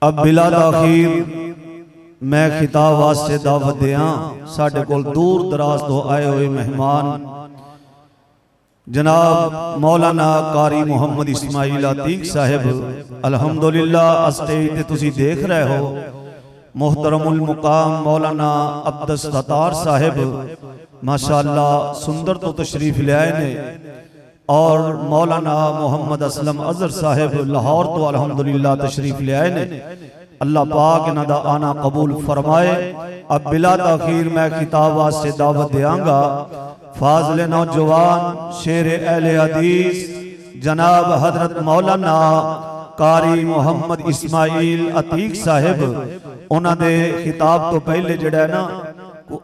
अब बिला ताखीर मैं खिताब वास्ते दावत दिया साडे कोल दूर दराज तो आए हुए मेहमान जनाब मौलाना कारी मुहम्मद इस्माइल अतीक साहिब अल्हम्दुलिल्लाह स्टेज ते तुसी देख रहे हो। मोहतरमुल मुकाम मौलाना अब्दुस सत्तार साहिब माशाअल्लाह सुंदर तो तशरीफ ले आए ने और मौलाना मोहम्मद असलम अजहर साहिब लाहौर तो अल्हम्दुलिल्लाह तशरीफ ले आए ने। अल्लाह पाक इन्हां दा आना कबूल फरमाए। अब बिला ताखीर मैं किताब वास्ते दावत देंगा फाज़िल नौजवान शेर अहले हदीस जनाब हजरत मौलाना कारी मुहम्मद इस्माइल अतीक साहिब उन्हां दे खिताब तो पहले जिहड़ा है ना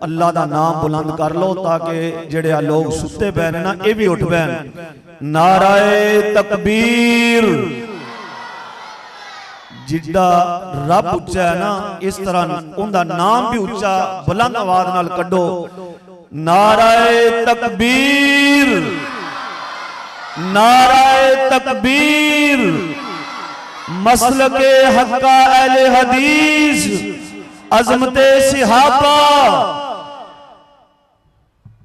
अल्लाह दा नाम बुलंद कर लो ताकि जिहड़े लोग सुते पे ने ना ये भी उठ पैन। नाराए तकबीर। जिद्दा रब उच्चा है ना इस तरह उनका नाम भी उच्चा बुलंद आवाज नाल कड्डो। नाराए तकबीर, नाराए तकबीर। मसलके हक्का अहले हदीस अज़मते सिहाबा।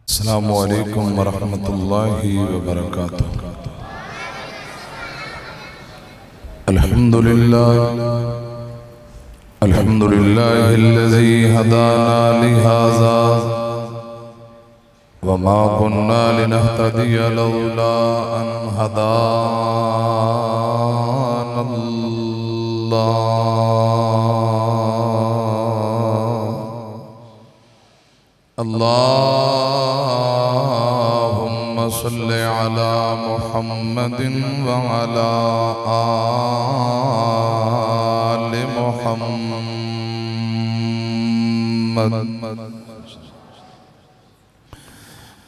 अस्सलामु अलैकुम वरहमतुल्लाहि वबरकातुहू। अल्हम्दुलिल्लाह अल्हम्दुलिल्लाहिल्लज़ी हदाना लिहाज़ा वमा कुन्ना लिनहतदिया लौला अन हदानल्लाह। अल्लाहुम्मा सल्लि अला मुहम्मदिन व अला आलि मुहम्मद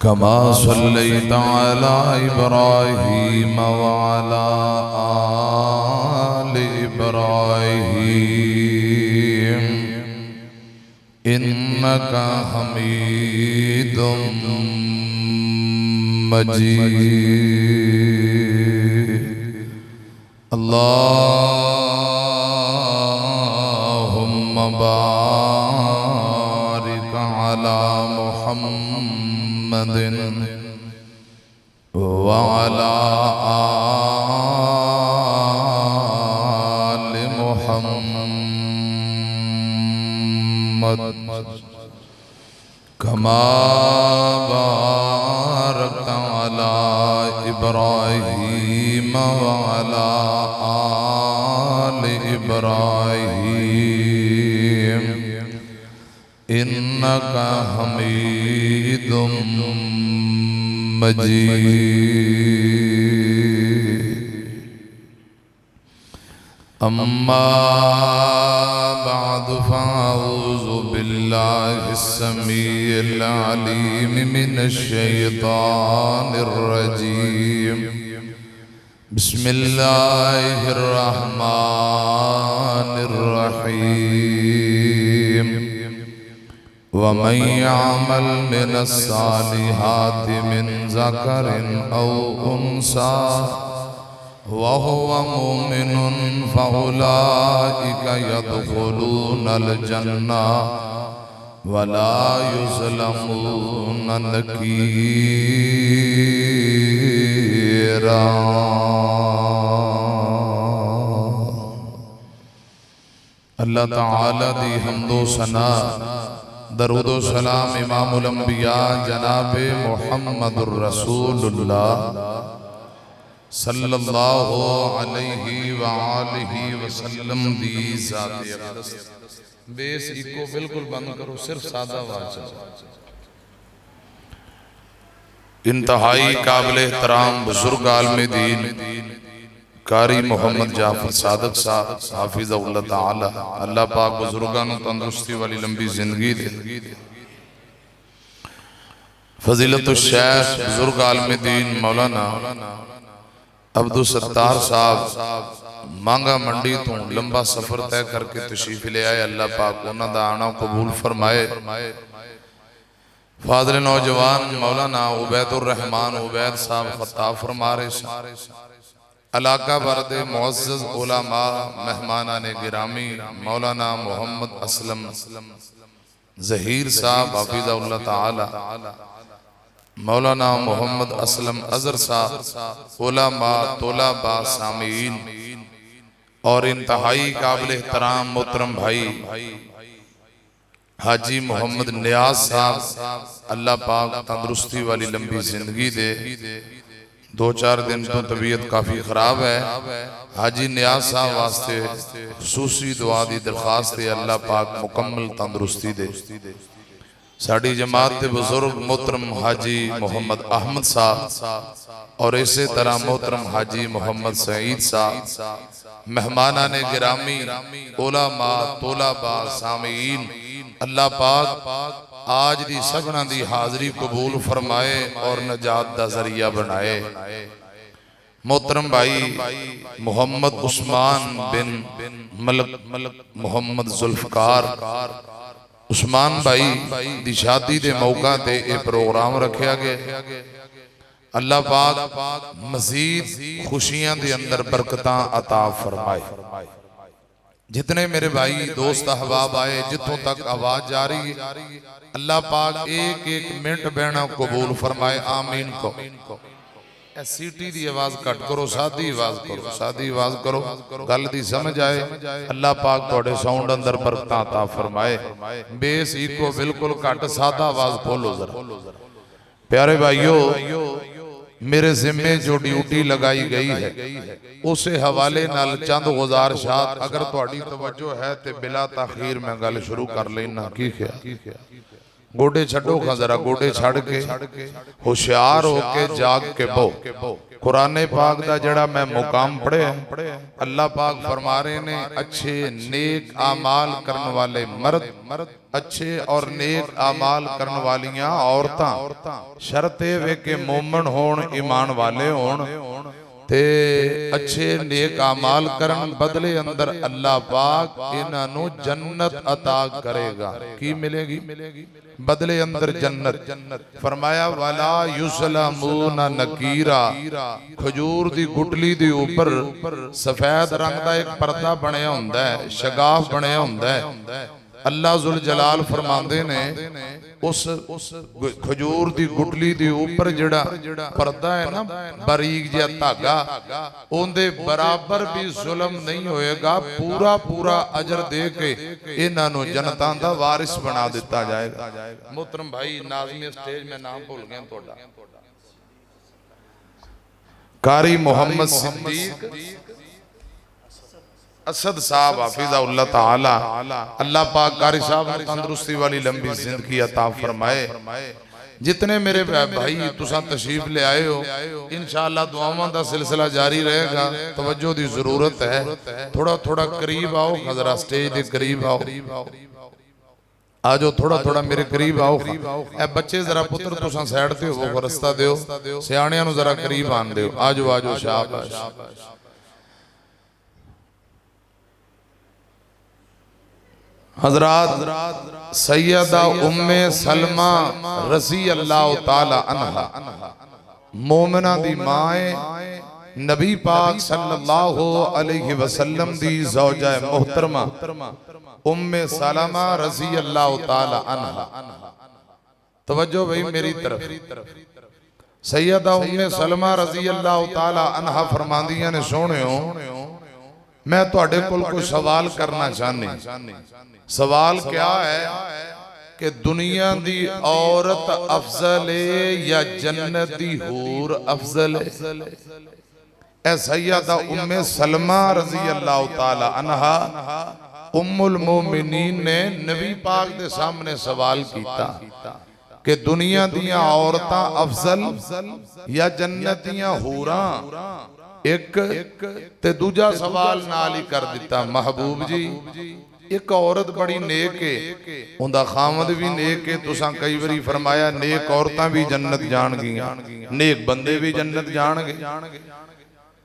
कमा सल्लैता अला इब्राहीम व अला आलि इब्राहीम इन्नका हमीदुम मजीद। अल्लाहुम्मा बारिक अला मुहम्मदिन व अला आलि मुहम्मद कमा बारकता अला इब्राहीम व अला आलि इब्राहीम इन्नका हमीदुम मजीद। अम्मा बअदु फ़अऊज़ु बिल्लाहिस्समीइल अलीम मिनश शैतानिर रजीम। बिस्मिल्लाहिर रहमानिर रहीम। वमन यअमल मिनस सालिहाति मिन ज़करिन औ उन्सा वहुवा मुमिनुन फउलाइका यदखुलूनल जन्नह वला युज़लमूना नकीरा। अल्लाह ताला दी हम्दो सना दरूदो सलाम इमामुल अंबिया जनाबे मुहम्मदुर रसूलुल्लाह सल्लल्लाहु अलैहि व आलिहि वसल्लम दी ज़ात अक़दस। बेस इको बिल्कुल बंद करो, सिर्फ सादा आवाज। इंतहाई काबिल एहतराम बुजुर्ग आलिम दीन कारी मोहम्मद जाफर सादक साहब हाफिज़हुल्लाह ताला अल्लाह पाक बुजुर्गां नूं तंदुरुस्ती वाली लंबी जिंदगी दे। फजीलतुल शेख बुजुर्ग आलिम दीन मौलाना अब्दुस सत्तार साहब मांगा मंडी तो लंबा सफर तय करके तशरीफ ले आए। अल्लाह पाक उन्हां दा आना कबूल फरमाए। फाज़िल नौजवान मौलाना उबैदुर रहमान उबैद साहब खत्ताब फरमा रहे। इलाका बरदे मुअज़्ज़ज़ उलमा मेहमानान गिरामी मौलाना मोहम्मद असलम ज़हीर साहब हाफिज़हुल्लाह ताला, मौलाना मोहम्मद असलम अज़हर साहब, उलमा तोलाबा सामीन और इंतहाई काबिल एहतराम मोहतरम भाई हाजी मोहम्मद नियाज साहब, अल्लाह पाक तंदुरुस्ती वाली लंबी जिंदगी दे। 2-4 दिन तो तबीयत काफ़ी ख़राब है। हाजी नियाज साहब वास्ते खुसूसी दुआ की दरखास्त है, अल्लाह पाक मुकम्मल तंदुरुस्ती दे। साड़ी जमात के बुजुर्ग मोहतरम हाजी मोहम्मद अहमद साहब और इसी तरह मोहतरम हाजी मोहम्मद सईद साहब, मेहमानान गिरामी उलमा तोलाबा सामीन, अल्लाह पाक आज दी सबना दी हाजरी कबूल फरमाए और नजात दा जरिया बनाए। मोहतरम भाई मोहम्मद उस्मान बिन मलक मोहम्मद जुल्फकार उस्मान भाई दी शादी दे मौका ते ये प्रोग्राम रखा गया। अल्लाह पाक मजीद खुशियां दे अंदर बरकतां अता फरमाए। जितने मेरे भाई दोस्त अहबाब आए, जितों तक आवाज जा रही है, अल्लाह पाक एक एक मिनट बहना कबूल फरमाए, आमीन को। सीटी दी आवाज कट करो, सादी आवाज करो, सादी आवाज करो, गल दी समझ आए। अल्लाह पाक थोड़े साउंड अंदर बरकतां अता फरमाए। बेस इको बिल्कुल कट, सादा आवाज बोलो जरा। प्यारे भाइयों, मेरे जिम्मे जो ड्यूटी लगाई गई है उस हवाले नाल चंद गुजारिशात अगर तुहाडी तवज्जो है तो बिला ताखीर मैं गल शुरू कर लेना। की ख्याल? गोडे छड्डो खा जरा, गोडे छड़ के होशियार होके जाग के बो। कुराने पाक दा जड़ा मैं मुकाम पढ़े, अल्लाह पाक फरमा रहे ने अच्छे नेक आमाल करने वाले मर्द, अच्छे और नेक आमाल करने वालियां औरतां, शर्त वे के मोमन होन, ईमान वाले होन ते अच्छे नेक आमाल करन, बदले अंदर अल्लाह पाक इन्हां नू जन्नत अता करेगा। की मिलेगी? बदले अंदर जन्नत। फरमाया वाला युसलमूना नकीरा, खजूर दी गुटली दे ऊपर सफेद रंग दा एक पर्दा बनया हुंदा है, शगाफ बनया हुंदा है। अल्लाह जुल जलाल फरमांदे ने उस खजूर दी गुटली दे ऊपर जड़ा पर्दा है ना, बारीक जिहा धागा, उनदे बराबर भी जुल्म नहीं होएगा। पूरा पूरा अजर दे के इन्हां नूं जन्नतां दा वारिस बना दिता जाएगा। मोहतरम भाई नाज़िम स्टेज में नाम भूल गया थोड़ा, कारी मोहम्मद सिद्दीक असद साहब हाफिज़हुल्लाह ताला, अल्लाह पाक कारी साहब को तंदुरुस्ती वाली लंबी जिंदगी अता फरमाए। जितने मेरे भाई तुसा तशरीफ ले आए हो, इंशाअल्लाह दुआवां दा सिलसिला जारी रहेगा। तवज्जो दी जरूरत है, थोड़ा थोड़ा करीब आओ, जरा स्टेज दे करीब आओ, आ जाओ, थोड़ा थोड़ा मेरे करीब आओ। ए बच्चे जरा पुत्र तुसा साइड ते हो, रस्ता दियो, सियाणियां नूं जरा करीब आन दियो। आ जाओ शाबाश। हजरात सैयदा उम्मे सलमा रज़ी अल्लाह ताला अन्हा, मोमिना दी माए, नबी पाक सल्लल्लाहु अलैहि वसल्लम दी ज़ौजा मोहतरमा उम्मे सलमा रज़ी अल्लाह ताला अन्हा। तवज्जो भाई मेरी तरफ। सैयदा उम्मे सलमा रज़ी अल्लाह ताला अन्हा फरमांदियां ने, सोहणियो मैं तुहाडे कोल कोई सवाल करना चाहनी। सवाल क्या है कि दुनिया दी औरत अफजल है या जन्नत दी हूर अफजल है? ए सैयदा उम्मे सलमा रज़ी अल्लाह ताला अन्हा उम्मुल मोमिनीन ने नबी पाक दे सामने सवाल किया कि दुनिया दियां औरतां अफजल या जन्नत दियां हूरां? एक ते दूजा सवाल नाल ही कर दिता, महबूब जी एक औरत बड़ी नेक है, उनका खामद भी नेक है। तुसा कई बारी फरमाया नेक औरतां भी जन्नत जाणगियां, नेक बंदे भी जन्नत जाणगे।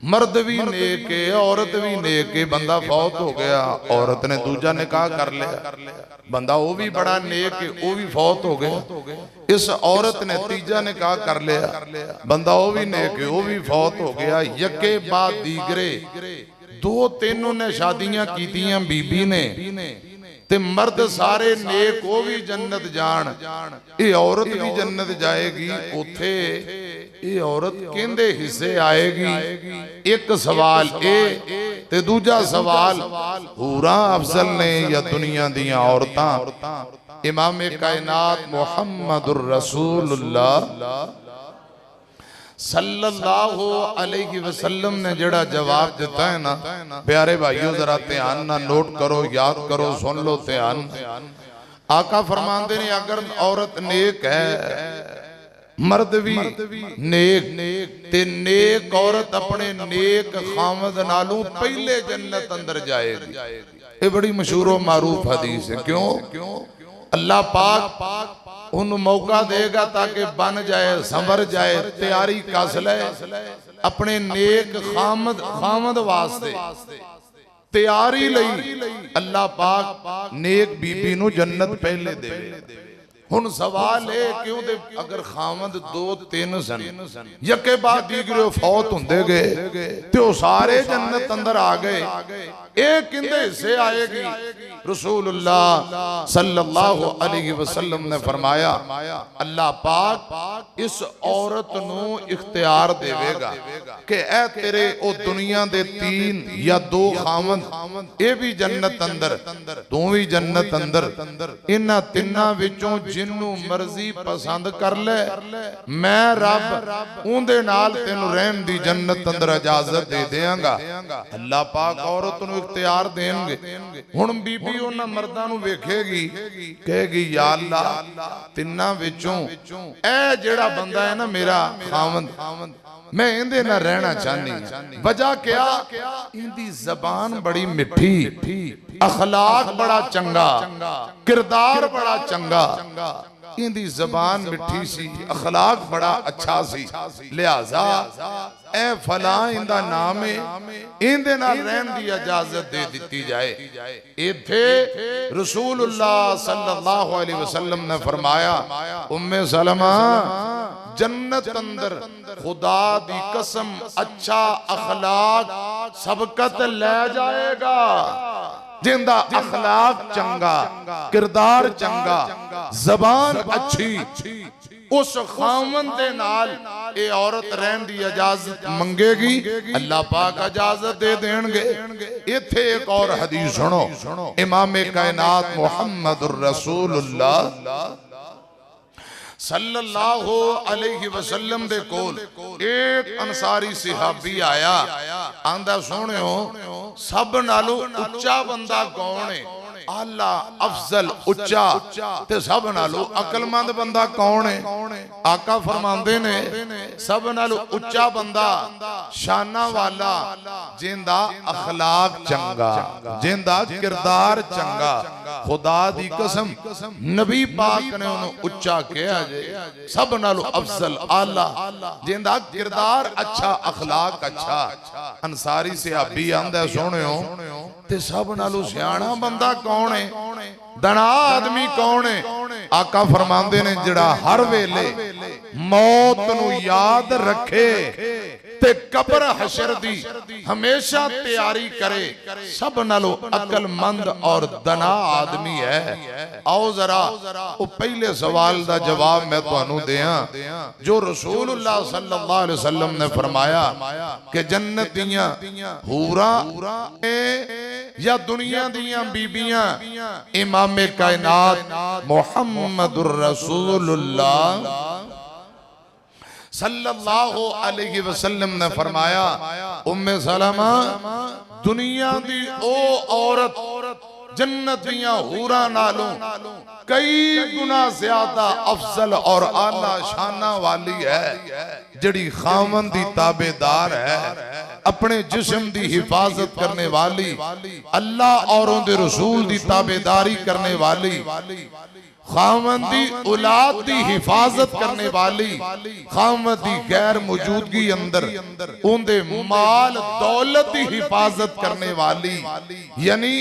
मर्द भी नेक है, औरत भी नेक है। बंदा फौत हो गया, औरत ने दूजा निकाह कर लिया, बंदा वो भी बड़ा नेक है, वो भी फौत हो गया। इस औरत ने तीजा निकाह कर लिया, बंदा वो भी नेक है, वो भी फौत हो गया। यके बाद दीगरे दो तीनों ने शादियां कीतियां बीबी ने, ते मर्द सारे नेक, वो भी जन्नत जान, ये औरत भी जन्नत जाएगी। उथे ये औरत कहंदे हिस्से आएगी। एक सवाल ए ते दूजा सवाल हूरां अफजल ने या दुनिया दियां औरतां? इमाम कायनात मुहम्मदुर रसूलुल्लाह सल्लल्लाहु अलैहि वसल्लम ने जड़ा जवाब दिता है ना, प्यारे भाइयों जरा ध्यान ना नोट करो, याद करो, सुन लो ध्यान। आका फरमाते ने अगर औरत नेक है, मर्द भी नेक, ते नेक औरत अपने नेक खामद नालों पहले जन्नत अंदर जाएगी। ये बड़ी मशहूर और मारूफ हदीस है। क्यों? अल्लाह पाक उन मौका देगा ताकि बन जाए, संवर जाए, तैयारी कस ले अपने नेक खामद वास्ते। तैयारी लई अल्लाह पाक नेक बीबी नू जन्नत पहले दे। हुण सवाल है क्यों दे अगर खामद दो तीन सन, यके बाद दीगरे फौत हुंदे गए ते ओ सारे जन्नत अंदर आ गए, एक किंदे हिस्से आएगी? रसूलुल्लाह सल्लल्लाहु अलैहि वसल्लम ने फरमाया अल्लाह पाक इस औरत नू इख्तियार देवेगा कि ए तेरे ओ दुनिया दे तीन या दो खामद, ये भी जन्नत अंदर, तू भी जन्नत अंदर, इन्हां तिन्नां विचों जिन्नू मर्जी पसंद कर ले, मैं रब उहदे नाल तैनू रहन दी जन्नत अंदर इजाजत दे देंगा। अल्लाह पाक औरत नू इख्तियार देंगे। हुण बीबी उन्हां मर्दां नू वेखेगी, कहेगी या अल्लाह तिन्नां विचों ए जेड़ा बंदा है ना मेरा खामद, मैं इंदे नाल रहना चाहनी। वजह क्या? इंदी जबान बड़ी मिठी, अखलाक बड़ा चंगा, किरदार बड़ा चंगा। इंदी जबान मिठी सी, अखलाक बड़ा अच्छा सी, लिहाजा ए फला इंदा नाम है, इंदे नाल रहन दी इजाजत दे दिती जाए। इथे रसूलुल्लाह सल्लल्लाहु अलैहि वसल्लम ने फरमाया उम्मे सलमा जन्नत अंदर खुदा दी कसम अच्छा अखलाक सबकत ले जाएगा। जिंदा अखलाक चंगा, किरदार चंगा, जबान अच्छी, उस खामन दे नाल ये औरत रहन दी इजाजत मंगेगी, अल्लाह पाक इजाजत दे देंगे। इथे एक और हदीस सुनो, इमाम कायनात मुहम्मदुर रसूलुल्लाह सल्लल्लाहु अलैहि वसल्लम दे कोल एक अंसारी सहाबी आया, आंदा सोहणियो सब नालों उच्चा बंदा कौन है? आला अफजल उच्चा ते सब नालों अकलमंद बंदा कौन है? आका फरमांदे ने सब नालों उच्चा बंदा शाना वाला जिंदा अखलाक चंगा, जिंदा किरदार चंगा। खुदा दी कसम नबी पाक ने उन्हें उच्चा किया जे, सब नालों अफजल आला जिंदा किरदार अच्छा, अखलाक अच्छा। अंसारी सहाबी आंदा सोहणियो ते सब नालों सियाणा बंदा कौन है? दना आदमी कौन है? आका फरमांदे ने जिहड़ा हर वेले मौत नू याद रखे ते कब्र हशर दी हमेशा तैयारी करे, सब नालों अकलमंद और दना आदमी है। आओ जरा वो पहले सवाल दा जवाब मैं तुहानू दें जो रसूलुल्लाह सल्लल्लाहु अलैहि वसल्लम ने फरमाया कि जन्नत दियां हूरां या दुनिया दियां बीबियां? इमाम कायनात मुहम्मदुर रसूलुल्लाह सल्लल्लाहु अलैहि वसल्लम ने फरमाया उम्मे सलमा दुनिया दी ओ औरत जन्नत दियां हूरां नालों कई गुना ज्यादा अफजल और आला शाना वाली है, जड़ी खामन दी ताबेदार है, अपने जिस्म दी हिफाजत करने वाली, अल्लाह और उनके रसूल दी ताबेदारी करने वाली, खामन दी औलाद दी हिफाजत करने वाली, खामन दी गैर मौजूदगी अंदर उनदे माल दौलत दी हिफाजत करने वाली, यानी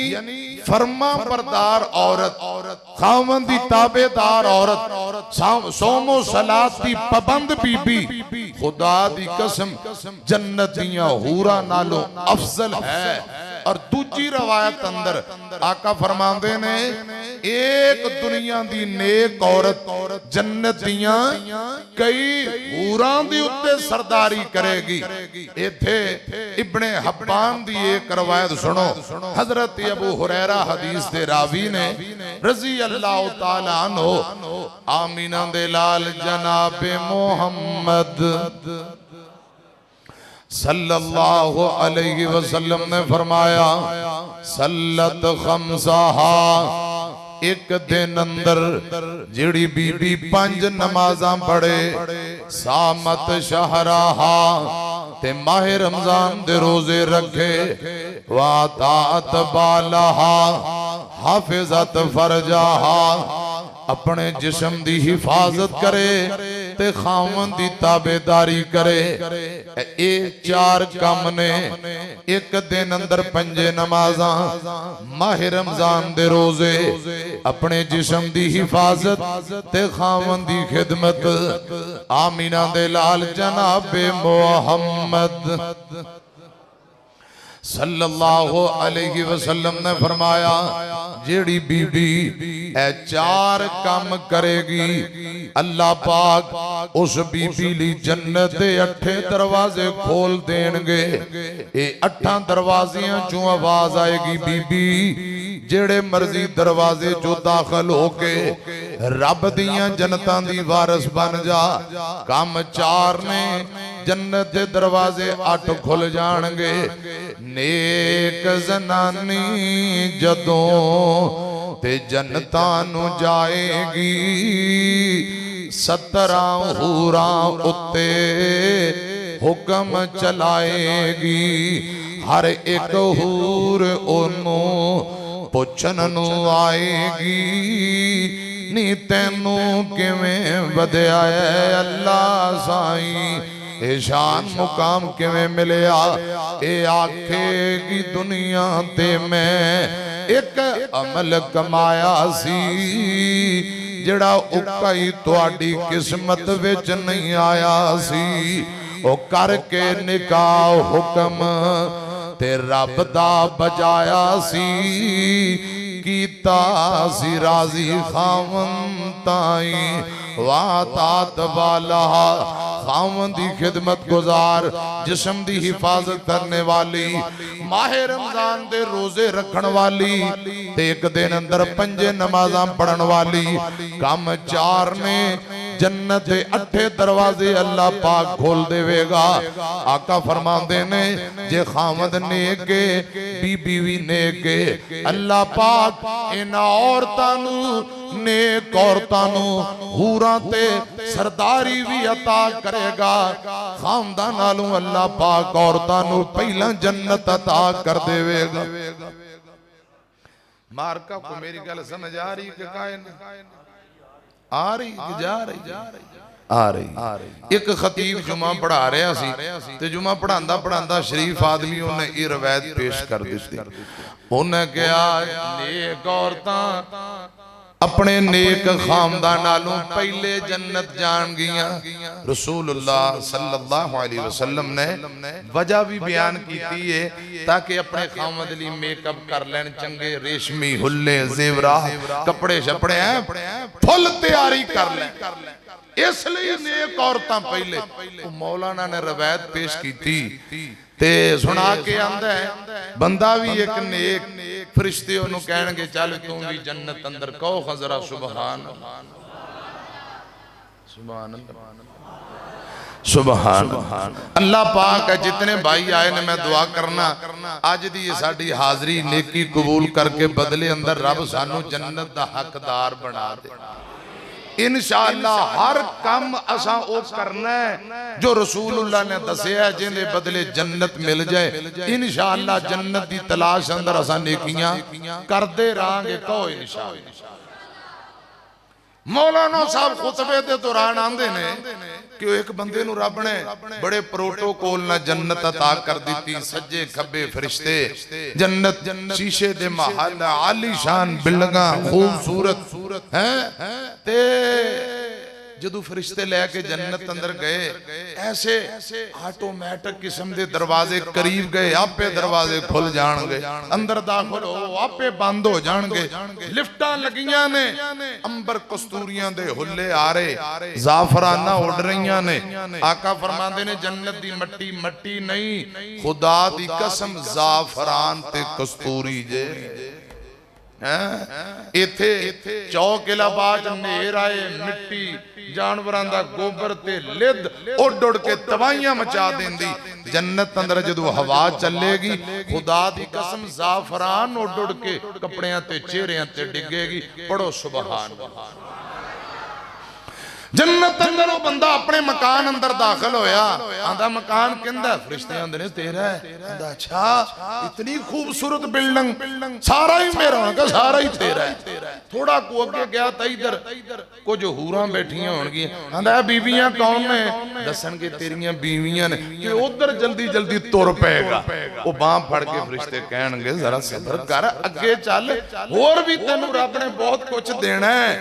फर्मा बरदार औरत, खामन दी ताबेदार औरत, सोमो सलात दी पाबंद बीबी, खुदा दी कसम जन्नत दियां हूरां नालों अफजल है। और दूजी रवायत अंदर आका फरमाते ने एक दुनिया दी नेक औरत जन्नत दियां कई हूरां दे उत्ते सरदारी करेगी। इथे इब्ने हब्बान दी एक रवायत सुनो। हजरत अबू हुरैरा हदीस दे रावी ने रजी अल्लाह तआला अन्हु आमीना दे लाल जनाब मोहम्मद सल्लल्लाहु अलैहि वसल्लम ने फरमाया सल्लत खमसाहा, एक दिन अंदर जिहड़ी बीबी 5 नमाज़ां पढ़े, सामत शहराहा ते माह रमजान दे रोजे रखे, वातात बालाहा हाफिजत फरजाहा, अपने जिस्म दी हिफाजत करे ते खामन दी ताबेदारी करे। ए 4 काम ने एक दिन अंदर 5 नमाज़ां, माह रमजान दे रोजे, अपने जिस्म दी हिफाजत ते खामन दी खिदमत। आमीना दे लाल जनाबे मोहम्मद सल्लल्लाहु अलैहि वसल्लम ने फरमाया जेड़ी बीबी ए 4 काम करेगी, अल्लाह पाक उस बीबी ली जन्नत दे 8 दरवाजे खोल देंगे। ये 8 दरवाजियां चों आवाज आएगी, बीबी जेड़े मर्जी दरवाजे चो दाखिल होके रब दियां जन्नतां दी वारस बन जा। काम 4 ने, जन्नत दे दरवाजे 8 खुल जाणगे। नेक जनानी जदों ते जन्नतां नू जाएगी, 17 हूरां उत्ते हुक्म चलाएगी। हर एक हूर ओनू पुछन नू आएगी, नी तैनू किवें वधिया है अल्लाह साईं, ए शान मुकाम किवें मिलिया। ए आखेगी दुनिया ते मैं एक अमल कमाया सी, जेड़ा उकाई तुहाडी किस्मत विच नहीं आया सी। ओ करके निकाह हुक्म ते रब दा बजाया सी, कीता सी राजी खावन ताई, वातात वाला खावन दी खिदमत गुजार, जिस्म दी हिफाजत करने वाली, माह रमजान दे रोजे रखन वाली, ते एक दिन अंदर 5 नमाज़ां पढ़न वाली। काम 4 ने, जन्नत दे 8 दरवाजे अल्लाह पाक खोल देवेगा। आका फरमांदे ने जे खामद नेक बीबी भी नेक, अल्लाह पाक इन्हां औरतां नू नेक औरतां नू हूरां ते सरदारी भी अता करेगा। खामदां नालों अल्लाह पाक औरतां नू पहला जन्नत अता कर देवेगा। मारका को मेरी गल समझ आ रही कि कायन आ रही कि जा रही? आ रही। एक खतीब जुमा पढ़ा रहा सी ते जुमा पढ़ांदा पढ़ांदा शरीफ आदमी उन्हें ये रवायत पेश कर दी। उन्हें कहा नेक औरतां अपने नेक खामदान नालों पहले जन्नत जान गियां। रसूलुल्लाह सल्लल्लाहु अलैहि वसल्लम ने वजह भी बयान की है ताकि अपने खामद लिए मेकअप कर लेन, चंगे रेशमी हुल्ले जेवरा कपड़े छपड़े फुल तैयारी कर लें, इसलिए नेक औरतां पहले। मौलाना ने रवायत पेश की ते सुना के आंदा है बंदा भी एक नेक, फरिश्ते ओनू कहणगे चल तू भी जन्नत अंदर, कहो खजरा सुभान सुभान सुभान अल्लाह पाक है। जितने भाई आए ने मैं दुआ करना अज दी साडी हाजरी नेकी कबूल करके बदले अंदर रब सानू जन्नत दा हकदार बना दे। इंशाअल्लाह हर काम असा ओ करना है जो रसूलुल्लाह ने दसिया, जिंदे बदले जन्नत मिल जाए। इंशाअल्लाह जन्नत दी तलाश अंदर असा नेकियां करते रहांगे। कहो इंशाअल्लाह। मौलाना साहब खुतबे के दौरान आंदे ने कि एक बंदे नूं रब ने बड़े प्रोटोकॉल नाल जन्नत अता कर दी, सज्जे खब्बे फरिश्ते, जन्नत शीशे दे महल, आलीशान बिल्डिंगां, खूबसूरत हैं ते जदों फरिश्ते लैके जन्नत अंदर गए ऐसे ऑटोमैटिक किस्म के दरवाजे करीब गए, आपे दरवाजे खुल जाणगे, अंदर दाखिल हो आपे बंद हो जाणगे। लिफ्टां लगियां ने, अंबर कस्तूरियां दे हुल्ले आ रहे, जाफराना उड़ रही ने। आका फरमांदे ने जन्नत दी मट्टी मट्टी नहीं, खुदा दी कसम जाफरान ते कस्तूरी जे। इथे चौक इलाहाबाद नेर आए, मिट्टी जानवरां दा गोबर ते लिद उड़ उड़ के तबाहियां मचा देंदी। जन्नत अंदर जदों हवा चलेगी खुदा दी कसम जाफरान उड़ उड़ के कपड़ियां ते चेहरियां ते डिगेगी। पढ़ो सुभान अल्लाह। जन्नत अंदर वो बंदा अपने मकान अंदर दाखिल होया, आंदा मकान किंदा? फरिश्ते आंदे ने तेरा है। आंदा अच्छा, इतनी खूबसूरत बिल्डिंग, सारा ही मेरा होगा, सारा ही तेरा है। थोड़ा को अगे गया तो इधर कुछ हूरां बैठियां होणगियां। आंदा बीवियां कौन ने? दसन के तेरियां बीवियां ने। कि उधर जल्दी जल्दी तुर पेगा। वो बांह फड़ के फरिश्ते कहणगे जरा सब्र कर, अगे चल, होर भी तैनूं रब ने बहुत कुछ देना है।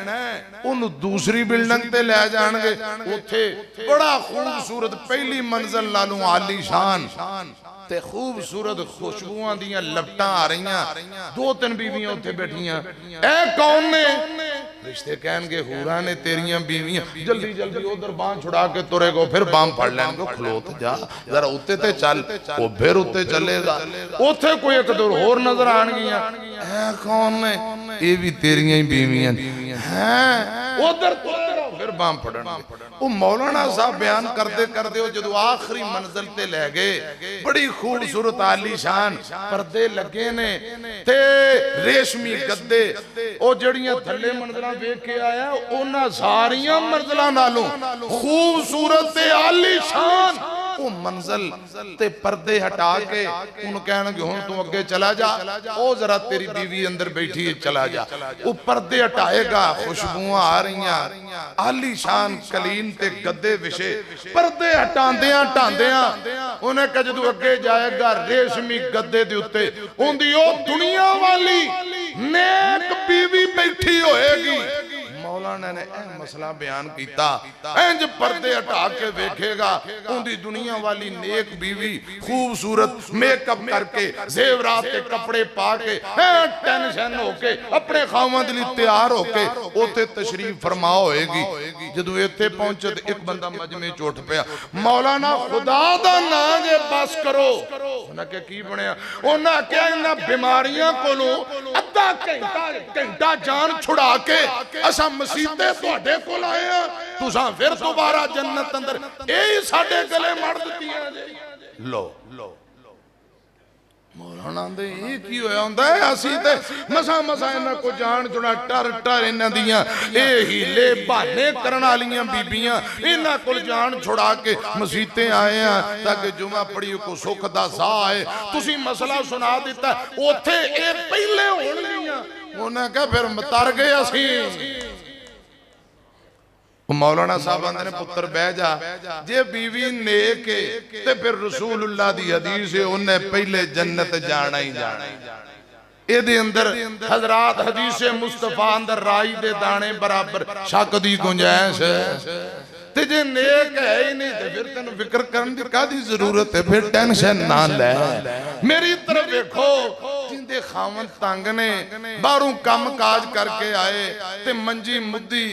उन्होंने दूसरी बिल्डिंग ते ले जाणगे, उथे बड़ा खूबसूरत पहली मंजिल नालों आलीशान ते खूबसूरत खुशबुआं दियां लपटां आ रहीआं। दो तीन बीवियां उत्थे बैठियां। ऐ कौन ने? रिश्ते कहणगे हूरां ने तेरियां बीवियां। जल्दी जल्दी उधर बांह छुड़ा के तुरेगो, फिर बांह फड़ लैणगे, खलोत जा जरा उत्ते ते चल, वो फिर उत्ते चलेगा। उथे कोई एक दो होर नजर आणगियां। ऐ कौन ने? ये भी तेरियां ही बीवियां हैं। उधर फिर बांह फड़नगे। वो मौलाना साहब बयान करते करते जो आखिरी मंजिल ते ले गए, बड़ी खूबसूरत आलीशान पर्दे लगे ने ते रेशमी गद्दे। ओ जड़ियां थल्ले मंजिलां वेख के आया, उन्हां सारियां मंजिलां नालों खूबसूरत ते आलीशान वो मंजिल ते पर्दे हटा के उन कहणगे हुण तू अगे चला जा, ओ जरा तेरी बीवी अंदर बैठी है, चला जा। वो पर्दे हटाएगा, खुशबुआं आ रहीआं, आलीशान कलीन ते गद्दे विछे। पर्दे हटांदियां हटांदियां उन्हें कहा जदों अगे जाएगा रेशमी गद्दे दे उत्ते उंदी ओ दुनिया वाली नेक बीवी बैठी होएगी। मौलाना ने यह मसला बयान किया, इंज पर्दे हटा के वेखेगा, उनकी दुनिया वाली नेक बीवी खूबसूरत मेकअप करके जेवरात के कपड़े पा के टेंशन होके अपने खावंद लई तैयार होके उथे तशरीफ फरमा होएगी। जदों इत्थे पहुंचे तो एक बंदा मजमे च उठ पिया, मौलाना खुदा दा नाम जे बस करो। उन्हें क्या की बनया? उन्हें क्या इन्हां बीमारियां कोलों अद्धा घंटा जान छुड़ा के असा मसीते तुहाडे कोल आए हैं, तुसां फिर दोबारा जन्नत अंदर यही साडे गले मड़ दित्तियां जे। लो मौलाना दे ये की होया हुंदा है? असी ते मसा मसा इन्हां को जान छुड़ा टर टर इन्हां दियां ए हीले बहाने करन वालियां बीबियां इन्हां कोल जान छुड़ा के मसीते आए हैं ताकि जुमा पढ़ी को सुख दा साह आए। तुसी मसला सुना दिता, ओथे ए पहले होणगियां। उन्हें कहा फिर तर गए असी। मौलाना साहब आंदे ने पुत्र बह जा, जे बीवी नेक है ते फिर रसूलुल्लाह दी हदीस है उन्हें पहले जन्नत जाना ही जाना। इहदे अंदर हजरात हदीस मुस्तफा अंदर राई दे दाने बराबर शक दी गुंजाइश है। ते जे नेक है ही नहीं ते फिर तेन फिक्र करन दी कादी जरूरत है? फिर टेंशन ना ले। मेरी तरफ देखो, जिंदे खावन तंग ने बाहरों काम काज करके आए ते मंजी मुद्दी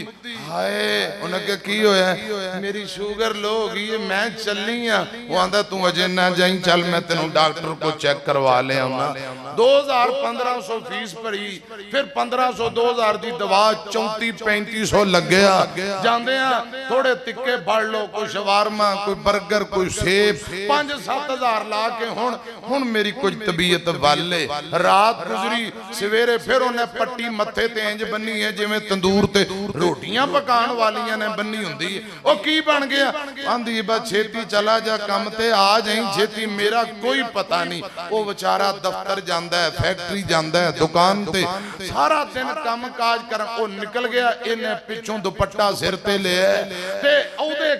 हाय उन्हें के की होया? मेरी शुगर लो हो गई है, मैं चलनी हां। वो आंदा तू अजे ना जाई, चल मैं तेनू डॉक्टर को चेक करवा ले आउना। 2000-1500 फीस भरी, फिर 1500 2000 दी दवा 34-3500 लग्या। जांदे आ थोड़े टिक्के फड़ लो, कोई शवारमा, कोई बर्गर, कोई सेब, 5-7 हज़ार ला के हुण मेरी कुछ तबीयत वाले रात गुजरी सवेरे फिर उन्हें पट्टी मत्थे ते इंज बन्नी है जिवें तंदूर ते रोटियां पकाण वालियां ने बन्नी हुंदी है। ओ की बन गया? आंदी बस छेती चला जा काम ते आ जाई छेती, मेरा कोई पता नहीं। वो बेचारा दफ्तर जांदा है, फैक्ट्री जांदा है, दुकान ते सारा दिन काम काज कर ओ निकल गया। इन्हें पिछों दुपट्टा सिर ते लिया ते औदे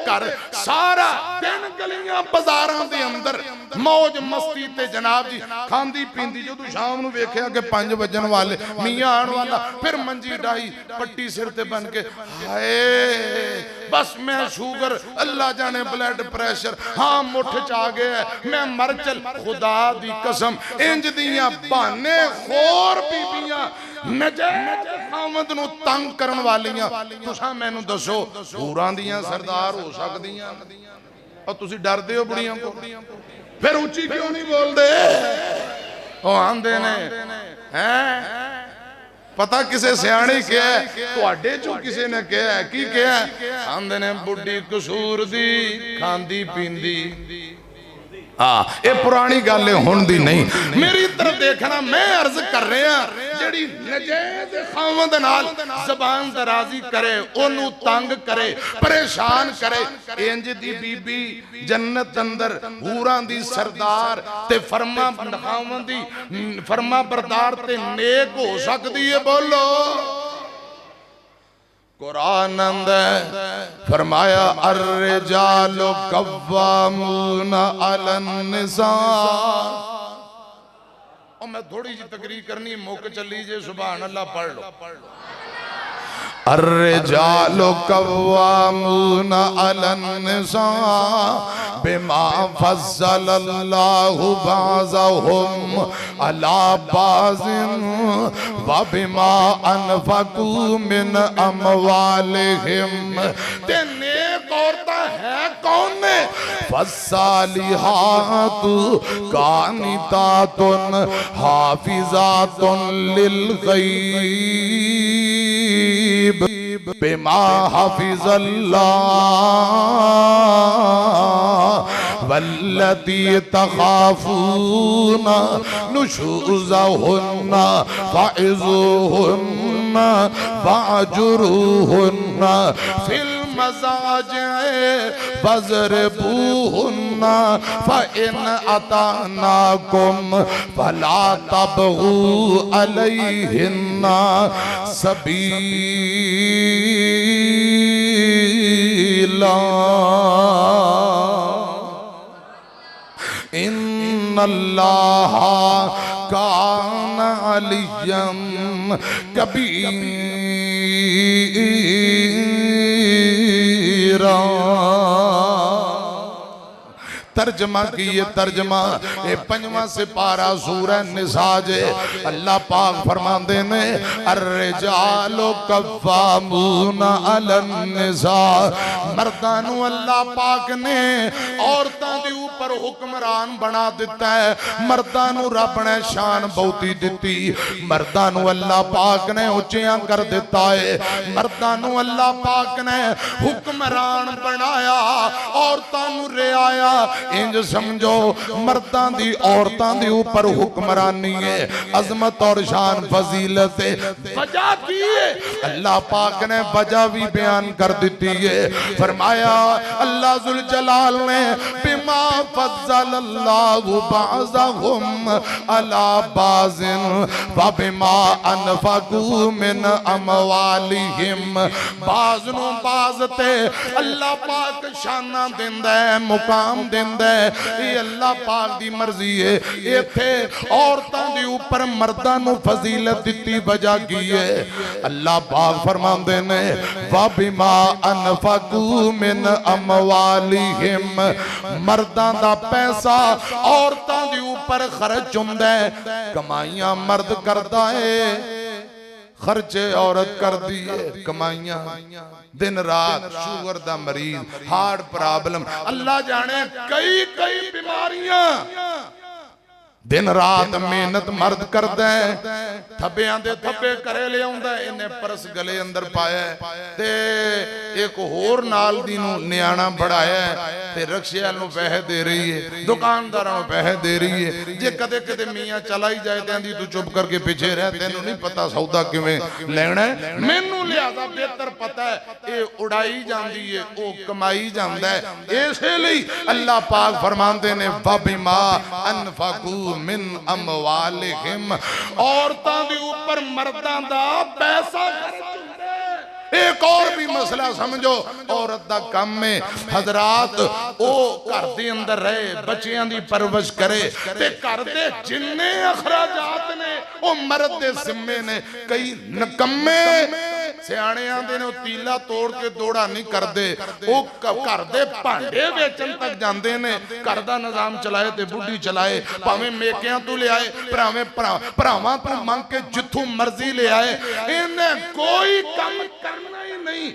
घर सारा दिन गलियां बाजारां दे अंदर मौज मस्ती ते जनाब जी खांदी पींदी। जो शाम नूं वेखिया कि 5 वजन वाले मियां आण वाला, फिर मंजी डाई पट्टी सिर ते बन के हाय बस मैं शुगर अल्लाह जाने ब्लड प्रेशर हाँ मुठ च आ गया, मैं मर चल। खुदा दी कसम इंज दियां बहाने खोर बीबियां नजायज खामद नूं तंग करन वालियां तुसां मैनूं दसो हूरां दियां सरदार हो सकदियां? और तुसीं डरदे हो बुढ़ियां को, फिर उच्ची क्यों नहीं बोलते? ओ आंदे ने हैं पता किसे सियाणे कहा तुहाडे चों किसे ने कहा की कहा? आंदे ने बुढ़ी कसूर दी खांदी पींदी। हाँ ये पुरानी गल है, हुण दी नहीं। मेरी तरफ देखना, मैं अर्ज कर रहा जिहड़ी नजायज खावंद नाल ज़बान दराजी करे, ओनू तंग करे, परेशान करे, इंज दी बीबी जन्नत अंदर हूरां दी सरदार ते फरमा खावंदी फरमा बरदार ते नेक हो सकदी है। बोलो कुरान अंदर फरमाया अर्रिजालु कव्वामूना अलन निसा। और मैं थोड़ी जी तकरीर करनी मौके चली जे, सुभान अल्लाह पढ़ लो। अर्रिजालु कव्वामूना अलन निसा बिमा फज़्ज़लल्लाहु बाज़हुम अला बाज़िन व बिमा अनफ़क़ू मिन अमवालिहिम। ते नेक औरतां है कौन ने? फ़स्सालिहातु कानितातुन हाफ़िज़ातुन लिल ग़ैब बिमा हफ़िज़ल्लाह वल्लती तख़ाफ़ूना नुशूज़हुन्ना फ़इज़ूहुन्ना वअजुरूहुन्ना फिल मज़ाजि'i फ़ज़रिबूहुन्ना फ़इन अतानाकुम फ़ला तबग़ू अलैहिन्ना सबीला इन्नल्लाह कान अलिय्यम कबीरा। तर्जमा किए तर्जमा ये 5वां सिपारा सूरह निसा जे। अल्लाह पाक फरमाते ने अर्रिजालु कव्वामूना अलन निसा। मर्दां नूं अल्लाह पाक ने औरतां दे ऊपर हुक्मरान बना दिता है। मर्दां नूं रब ने शान बहुती दिती। मर्दां नूं अल्लाह पाक ने उच्चियां कर दिता है। मर्दां नूं अल्लाह पाक ने हुक्मरान बनाया, औरतां नूं रिआया। इंज समझो मर्दां दी औरतां दे ऊपर हुक्मरानी है, अजमत और शान फजीलत है। वजह की है? अल्लाह पाक ने वजह भी बयान कर दी है। फरमाया अल्लाह जुल जलाल ने बिमा फज़्ज़लल्लाहु बाज़हुम अला बाज़िन व बिमा अनफ़क़ू मिन अमवालिहिम। बाज़ नूं बाज़ ते अल्लाह पाक शाना दिंदा है, मुकाम दिंदा है। ये अल्लाह पाक दी मर्जी है। इत्थे औरतां दे ऊपर मर्दां नूं फजीलत दिती वजह की है? अल्लाह पाक फरमांदे ने व बिमा अनफ़क़ू मिन अमवालिहिम। मर्दां दा पैसा औरतां दे ऊपर खर्च हुंदा है। कमाइयां मर्द करदा है, खर्चे औरत कर दी है। कमाइयां दिन रात शुगर दा मरीज, हार्ट प्रॉब्लम, अल्लाह जाने कई कई बीमारियां दिन रात मेहनत मर्द करदा है, थब्बियां दे थब्बे घरे ले आउंदा है, इन्हें परस गले अंदर पाया ते एक होर नाल दी नूं नियाणा बढ़ाया ते रक्शिया नूं पैसे दे रही है, दुकानदारां नूं पैसे दे रही है। जे कदे कदे मियां चला ही जाए तां दी तू चुप करके पीछे रह, तैनूं नहीं पता सौदा किवें लेना है, मैनूं लिहाजा बेहतर पता है, ये उड़ाई जांदी है ओ कमाई जांदा है। इसलिए अल्लाह पाक फरमांदे ने वबिमा अनफकू मिन अमवालिहिम, औरतां दे ऊपर मर्दां दा पैसा खर्च हुंदा है। एक और भी मसला समझो, औरत दा काम में हजरात ओ घर दे अंदर रहे, बच्चियां दी परवरिश करे ते घर दे जिन्ने अखराजात ने ओ मर्द दे जिम्मे ने। कई नकम्मे सियाणे आंदे ने तीला तोड़ के दौड़ा नहीं करते, वो घर दे भांडे बेचन तक जाते ने, घर दा निजाम चलाए ते बुढ़ी चलाए, भावें मेकियां तो ले आए, भरावां तो मंग के जिथों मर्जी ले आए, इन्हें कोई काम करना ही नहीं,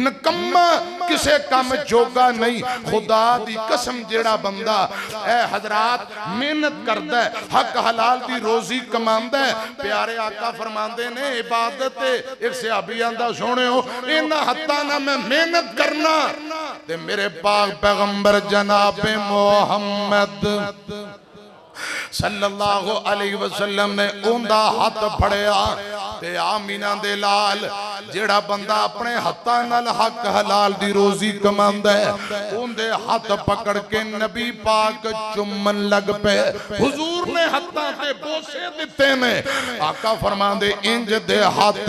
नकम्मा किसे काम जोगा नहीं। खुदा दी कसम जेड़ा बंदा ए हजरात मेहनत करदा है, हक हलाल दी रोजी कमांदा है, प्यारे आका फरमांदे ने इबादत एक सहाबी आंदा सुनियो, इन्हां हत्थां नाल मैं मेहनत करना ते मेरे पाक पैगंबर जनाब मोहम्मद सल्लल्लाहु अलैहि वसल्लम ने उनका हाथ फड़िया ते आमीना दे लाल जेड़ा बंदा अपने हाथों नाल हक हलाल दी रोजी कमांदा है, उनके हाथ पकड़ के नबी पाक चुम्मन लग पे। हुजूर ने हाथों ते बोसे दिते ने, आका फरमांदे इंज दे हाथ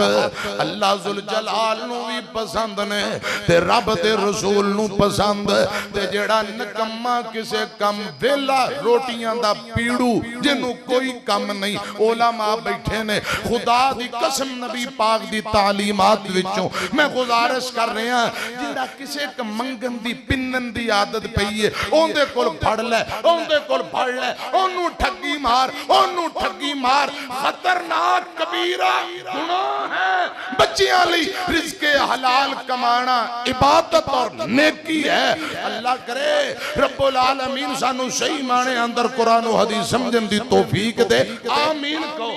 अल्लाह जुल जलाल नू भी पसंद ने ते रब दे रसूल नू पसंद। ते जेड़ा नकम्मा किसे कम वेला रोटियां दा पीड़ू जिन्नू कोई कम नहीं, ओलामा बैठे ने, खुदा दी कसम नबी पाक दी तालीमात विचों मैं गुजारिश कर रहा, जिहड़ा किसे क मंगन दी पिन्नन दी आदत पई है, ओंदे कोल फड़ ले, ओंदे कोल फड़ ले, ओनू ठगी मार, ओनू ठगी मार, खतरनाक कबीरा गुनाह है। बच्चियां लई रिज़्क़े हलाल कमाना इबादत और नेकी है। अल्लाह करे रब्बुल आलमीन सानू सही माने अंदर कुरान और हदीस समझन दी तौफीक दे, आमीन कहो।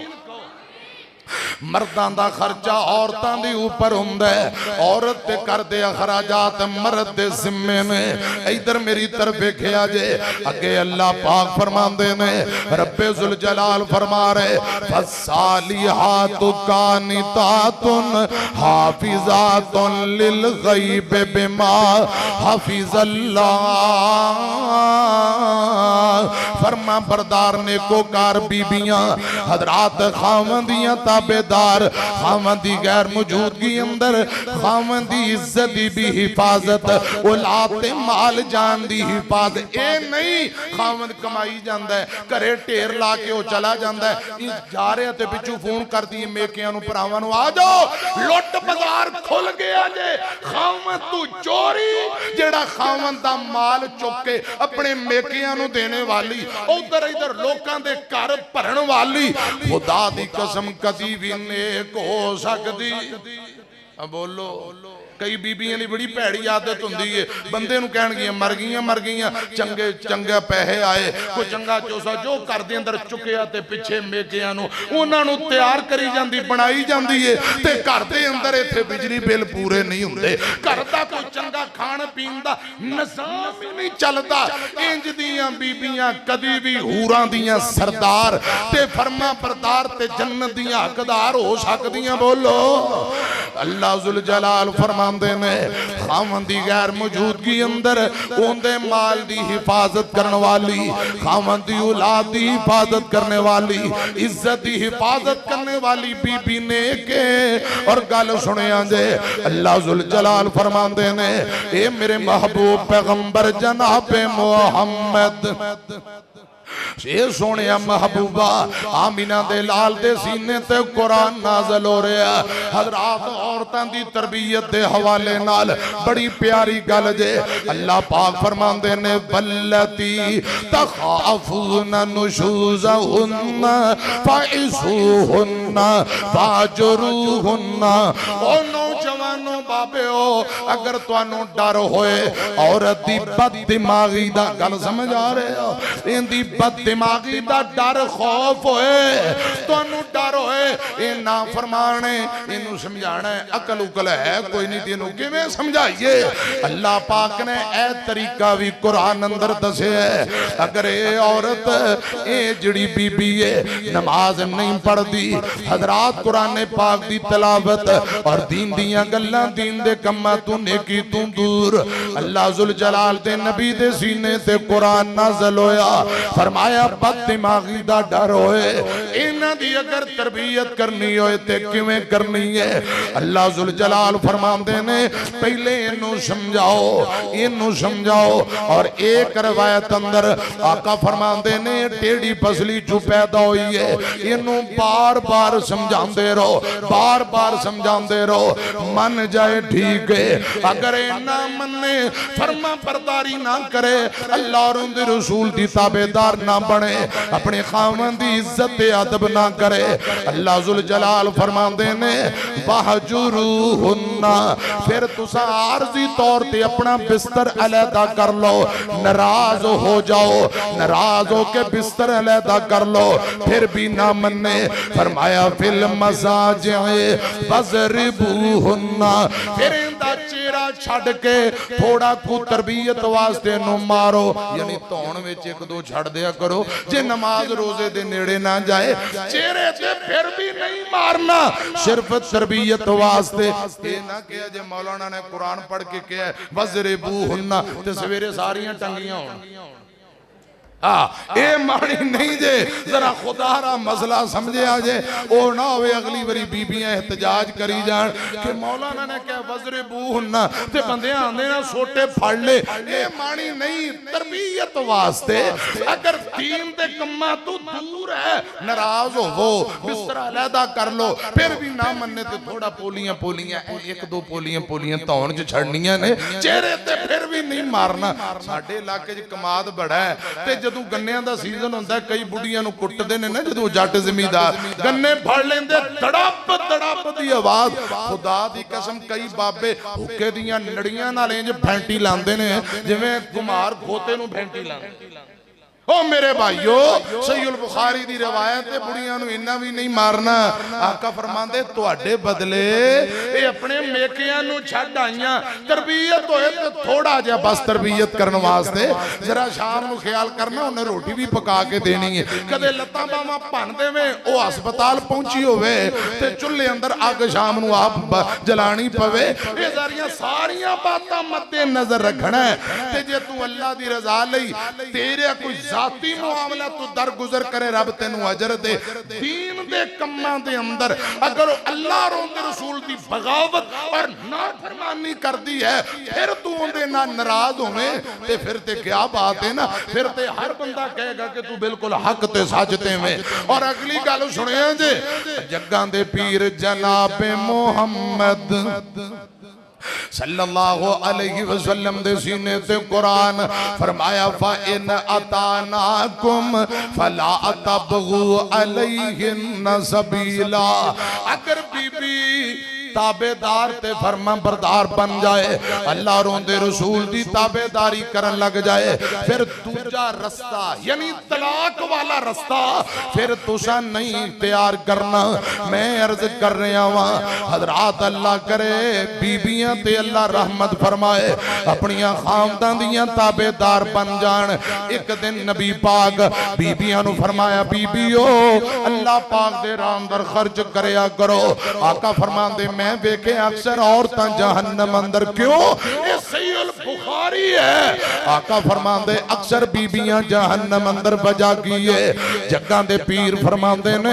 मर्दां दा खर्चा औरतां दे ऊपर हुंदा है, औरत ते करदे अखराजात मर्द दे जिम्मे ने। इधर मेरी तरफ देखिया जे, अगे अल्लाह पाक फरमांदे ने, रब्बे जुल जलाल फरमा रहे फसालिहातु कानितातुन हाफिजातुन लिल गैब बिमा हाफिजल्लाह। फरमा बरदार नेकोकार बीबियां हजरात खावंदियां ताबेदार, खावंद दी गैर मौजूदगी अंदर खावंद दी इज्जत दी भी हिफाजत, औलाद ते माल जान दी हिफाजत। ए नहीं खावंद कमाई जांदा है, घरे ढेर ला के ओ चला जांदा है, जा रहे ते पिछू फोन कर दी मेकियां नूं भरावां नूं, आ जाओ लुट बाजार खुल गया जे। खावंद तू चोरी जेड़ा खावंद दा माल चुक के अपने मेकियां नूं देने वाली, उधर इधर लोकां दे घर भरन वाली, खुदा दी कसम कदी भी नेक हो सकती। बोलो कई बीबियां ली बड़ी भैड़ी आदत हुंदी है, बंदे नूं कहणगियां मर गईयां, चंगे चंगे पैसे आए, कोई चंगा चोसा जो घर दे अंदर चुकिया ते पिछे मेकियां नूं उन्हां नूं तैयार करी जांदी, बनाई जांदी है ते घर दे अंदर इत्थे बिजली बिल पूरे नहीं हुंदे, घर दा कोई चंगा खाण पीण दा निज़ाम ही नहीं चलदा। इंज दियां बीबियां कदी भी हूरां दियां सरदार ते फरमा बरदार ते जन्नत दियां हकदार हो सकदियां। बोलो अल्लाह जुल जलाल फरमांदे ने, खावंद दी गैर मौजूदगी अंदर उनदे माल दी हिफाजत करने वाली, खावंद दी औलाद दी हिफाजत करने वाली, इज्जत दी हिफाजत करने वाली बीबी ने के। और गल सुनिया जे, अल्लाह जुल जलाल फरमांदे ने, ए मेरे महबूब पैगंबर जनाब मोहम्मद, ये सोने महबूबा आमीना दे लाल दे सीने ते कुरान नाज़िल हो रहा। हजरात औरतां दी तरबियत दे हवाले नाल बड़ी प्यारी गल जे, अल्लाह पाक फरमांदे ने, बल्लती तखाफूना नुशूज़हुन्ना फाइज़ूहुन्ना फाजरूहुन्ना। ओ नौजवानों बाबे हो अगर तुहानू डर होए औरत दी बद दिमागी दा गल समझ आ रहे हो इंदी बद दिमागी दा डर खौफ होए तुहानू डर होए ये ना फरमाने इनू समझाना है अकल उकल है कोई नहीं तेनू किवें समझाइए अल्लाह पाक ने ए तरीका भी कुरान अंदर दसे है अगर ये औरत ये जड़ी बीबी है नमाज नहीं पढ़ती हजरात कुरान पाक दी तलावत और दीन दियां गल्लां दीन दे कम्मां तू नेकी तू दूर अल्लाह जुल जलाल दे नबी दे सीने ते कुरान नाज़िल होया फरमाया बद दिमागी दा डर होए इन्हां दी अगर तरबियत करनी होए ते किवें करनी है अल्लाह जुल जलाल फरमांदे ने पहले इनू समझाओ और एक रवायत अंदर आका फरमांदे ने टेढ़ी पसली चू पैदा हुई है इनू बार बार समझाते रहो बार बार समझाते रहो मन जाए ठीक है अगर ना मने फरमा बरदारी ना करे अल्लाह और उनके रसूल की ताबेदार ना बने अपने खामन की इज्जत अदब ना करे अल्लाह जुल जलाल फरमाते ने वहजुरूहुन्ना फिर तुसा आरजी तौर ते अपना बिस्तर अलहदा कर लो नाराज हो जाओ नाराज हो के बिस्तर अलहदा कर लो फिर भी ना मन्ने फरमाया फिल मसाजिए वज़रिबूहुन्ना फिर इंदा चेहरा छड़ के थोड़ा कु तरबियत वास्ते नु मारो यानी धौन विच एक दो छड़ दिया करो जे नमाज रोजे दे नेड़े ना जाए चेहरे ते फिर भी नहीं मारना सिर्फ तरबियत वास्ते ये ना किया जे मौलाना ने कुरान पढ़ के किया वज़रिबूहुन्ना ते सवेरे सारियां टंगियां होण ए मानी नहीं जे जरा खुदा रा मसला समझे आ जे ओ ना होवे अगली बारी बीबियां एहतजाज करी जान कि मौलाना ने कहा वज़रिबूहुन्ना ते बंदे आंदे ना सोटे फड़ ले ए मानी नहीं तरबियत वास्ते अगर दीन दे कम्मा तू दूर है नाराज होवो बिस्तर अलहदा कर लो फिर भी ना मन्ने ते थोड़ा पोलियां एक दो पोलियां धौन च छड़नियां ने चेहरे ते फिर भी नहीं मारना साडे इलाके च कमाद बड़ा है ते जदों गन्नियां दा सीजन हुंदा कई बुढ़ियां नूं कुੱਟਦੇ ने ना जदों जट जमींदार गन्ने फड़ लेंदे तड़प दी आवाज खुदा दी कसम कई बाबे हुक्के दियां नड़ियां नाल इंज फैंटी लांदे ने जिवें कुमार खोते नूं फैंटी लांदे ओ मेरे भाइयों सहीहुल बुखारी दी रिवायत है बुढ़ियां नूं इन्ना भी नहीं मारना आका फरमांदे तुहाडे बदले ये अपने मेकियां नूं छड्ड आईयां तरबियत होए ते थोड़ा जिहा बस तरबियत करन वास्ते जरा शाम नूं ख्याल करना उन्हें रोटी भी पका के देनी है कदे लत्तां बावां भन देवे ओ हस्पताल पहुंची होवे ते चुल्हे अंदर अग शाम नूं आप जलानी पवे ये सारियां बातां मद्दे नजर रखना है ते जे तू अल्लाह दी रजा लई तेरे कोई जाती मुआमला तू दर गुजर करे रब तेनू अजर दे दीन दे कम्मां दे अंदर अगर अल्लाह और उनके रसूल दी बगावत और नाफरमानी करदी है फिर तू उनदे नाल नाराज होवे ते फिर ते क्या बात है ना फिर ते हर बंदा कहेगा कि तू बिल्कुल हक ते सच ते में और अगली गल सुनिया जे जग्गां दे पीर जनाब मुहम्मद सल्लल्लाहु अलैहि वसल्लम दे सीने ते कुरान फरमाया फा इन अतानाकुम फला तबगु अलैहिन सबीला अगर बीबी ताबेदार ते फरमा बरदार बन जाए अल्लाह और उनके रसूल की ताबेदारी करन लग जाए फिर दूजा रास्ता यानी तलाक वाला रास्ता फिर तुसा नहीं इख्तियार करना मैं अर्ज कर रहा वहां हजरात अल्लाह करे बीबियां ते अल्लाह रहमत फरमाए अपनियां खामदां दियां ताबेदार बन जान एक दिन नबी पाक बीबियां नु फरमाया बीबियो अल्लाह पाक दे राह अंदर खर्च करया करो आका फरमांदे मैं देखे अक्सर औरतां जहन्नम अंदर क्यों ये सहीहुल बुखारी है आका फरमांदे अक्सर बीबियां जहन्नम अंदर बजा गई जग्गां दे पीर फरमांदे ने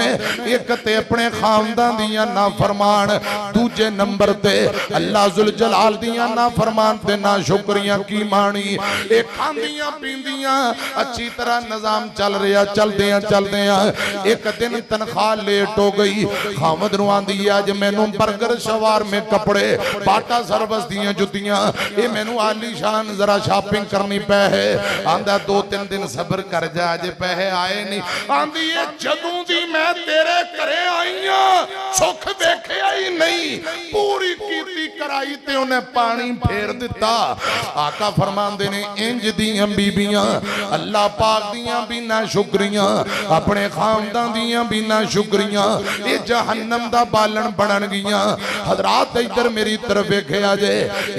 एक ते अपने खानदां दियां ना फरमान दूजे नंबर ते अल्लाह जुल जलाल दियां ना फरमान ते ना शुक्रियां की मानी ए खांदियां पींदियां अच्छी तरह निजाम चल रहा चलदियां एक दिन तनख्वाह लेट हो गई खामद नु आंदी अज मैनू बर्गर शवार में कपड़े बाटा सर्विस दियां जुतियां ये मैनू आलीशान जरा शॉपिंग करनी पै है आंदा 2-3 दिन सब्र कर जा अजे पैसे आए नहीं आंदी है जदों दी मैं तेरे घरे आई हां सुख वेखिया ही नहीं, पूरी कीती कराई ते उन्हें पानी फेर दिता। आका फरमांदे ने इंज दियां बीबियां अल्लाह पाक दियां भी ना शुक्रियां, अपने खामदां दियां भी ना शुक्रियां, ये जहन्नम दा बालन बनन गियां। हजरात इधर मेरी तरफ वेखिया जे,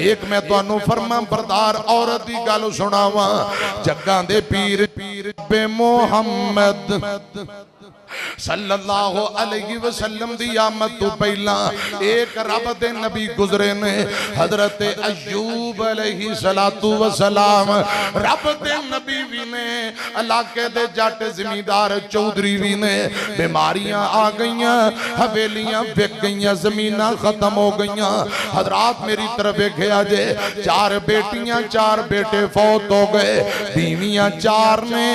एक मैं तुहानू फरमा बरदार औरत दी गल सुनावां। जग्गां दे पीर बे मोहम्मद सल्लल्लाहु अलैहि वसल्लम दी आमद तो पहला एक रब दे नबी गुजरे ने, हजरत अय्यूब अलैहि सलातु व सलाम। रब दे नबी भी ने, इलाके दे जट जमींदार चौधरी भी ने। बीमारियां आ गईयां, हवेलियां बिक गईयां, जमीनां खत्म हो गईयां। हजरात मेरी तरफ देखिया जे, 4 बेटियां 4 बेटे फौत हो गए, बीवियां 4 ने,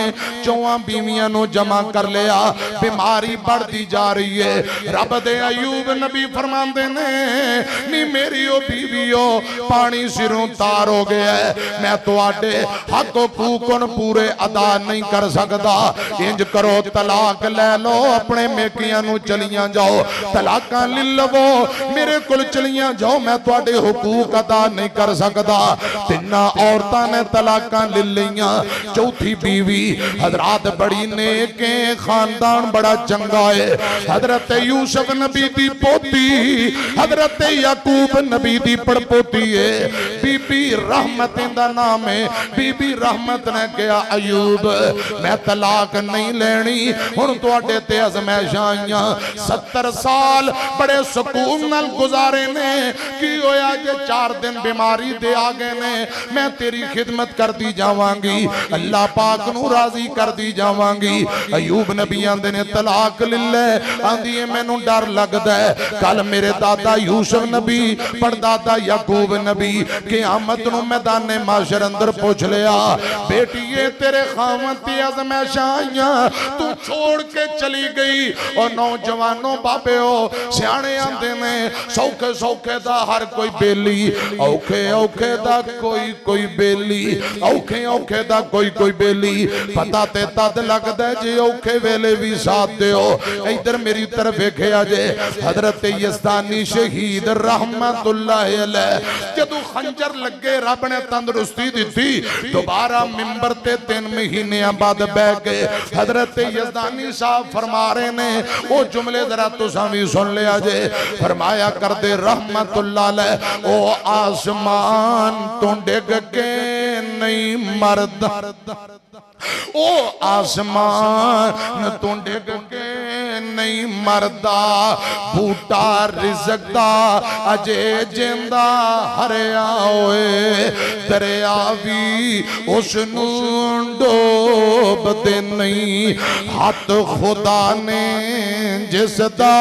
4 बीवियां नु जमा कर लिया। बीमारी बढ़ती जा रही है। रब दे अयूब नबी फरमांदे ने, नी मेरी ओ बीवियो पानी सिरों तार हो गया है, मैं तुहाडे हक हुकूक पूरे अदा नहीं कर सकदा। इंज करो तलाक ले लो, अपने मेकियां नु चलियां जाओ, तलाकां ले लवो, मेरे कोल चलियां जाओ, मैं तुहाडे हुकूक अदा नहीं कर सकदा। तिन्ना औरतां ने तलाकां ले लईयां। चौथी बीवी हजरात बड़ी नेक है, खानदान बड़ा चंगा है। हजरत यूसुफ नबी दी पोती, हजरत याकूब नबी दी पड़पोती है। बीबी रहमत दा नाम है। बीबी रहमत ने कहा अयूब मैं तलाक नहीं लेनी, हुण तुहाडे ते अज़मैशां आईयां। 70 साल बड़े सुकून नाल गुजारे ने, की होया जे 4 दिन बीमारी दे आ गए ने, मैं तेरी खिदमत करती जावांगी, अल्लाह पाक नू राजी करती जावांगी। अयूब नबी आंदे ने तलाक ले ले, आंदी है मैनू डर लगदा है, कल मेरे दादा यूसुफ नबी परदादा याकूब नबी क़यामत नू मैदाने माशर अंदर पूछ लिया, बेटीए तेरे खावंद दी अज़मैशां आईयां, तू छोड़ के चली गई। और नौजवानों बाबेओ सियाणे आंदे ने, सौखे सौखे दा हर कोई बेली, औखे औखे दा कोई कोई बेली, औखे औखे दा कोई कोई बेली। पता ते तद लगदा जे औखे वेले भी साथ दियो। इधर मेरी तरफ देखिया जे, हजरत यज़दानी शहीद रहमतुल्लाह अलैह जदों खंजर लगे रब ने तंदुरुस्ती दी, दोबारा मिंबर ते 3 महीने बाद बैठ गए। हजरत यज़दानी साहब फरमा रहे ने, वो जुमले जरा तुसां भी सुन लिया जे। फरमाया कर दे रहमतुल्लाह अलैह, ओ आसमान तो डिग के नहीं मरदा, ओ आसमान तू डिग के नहीं मरदा, बूटा रिज़्क़ दा अजे जिंदा हरिया होए, दरिया भी उसनू डोबदे नहीं, हाथ खुदा ने जिसदा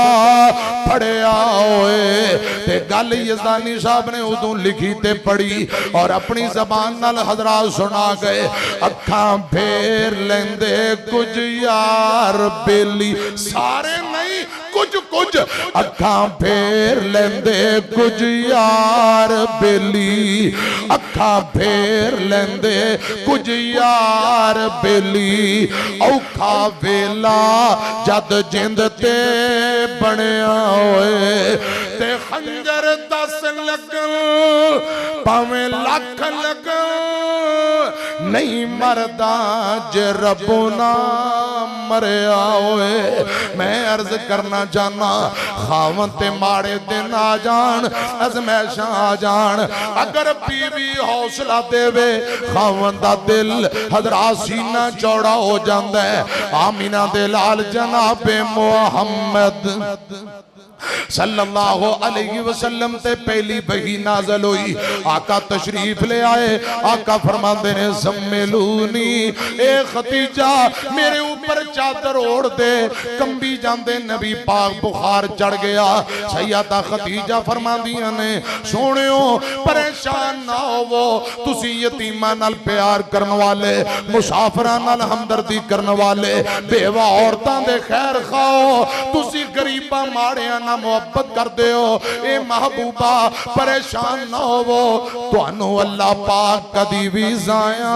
फड़िया होए। ते गल यज़दानी साहब ने उदों लिखी ते पढ़ी और अपनी जबान नाल हज़रात सुना गए। अखां फेर लेंदे कुछ यार बेली, सारे नहीं कुछ कुछ, अखां फेर लेंदे कुछ यार बेली, अखां फेर लेंदे कुछ यार बेली। औखा वेला जद जिंद ते बनया होए, ते खंजर 10 लगन भावें लख लगन, नहीं मरदा जे रब्बो ना मरिया होए। मैं अर्ज करना चाहना, खावन ते माड़े दिन आ जान, अज़मैशां आ जान, अगर बीवी हौसला देवे, खावन दा दिल हजरात सीना चौड़ा हो जांदा है। आमीना दे लाल जनाबे मुहम्मद सल्लल्लाहु अलैहि वसल्लम ते पहली वही नाज़िल हुई। आका तशरीफ ले आए, आका फरमाते ने सम्मेलूनी, ए खतीजा मेरे ऊपर चादर ओढ़ दे, कंबी जांदे नबी पाक बुखार चढ़ गया। सैयदा खतीजा फरमांदियां ने, सोहणियो परेशान ना होवो, तुसी यतीमां नाल प्यार करन वाले, मुसाफिरां नाल हमदर्दी करन वाले, बेवा औरतां दे खैर खाओ, तुसी गरीबां माड़ियां मोहब्बत कर दे हो। ए महबूबा परेशान ना होवो, तुहानू अल्लाह पाक कदी भी जाया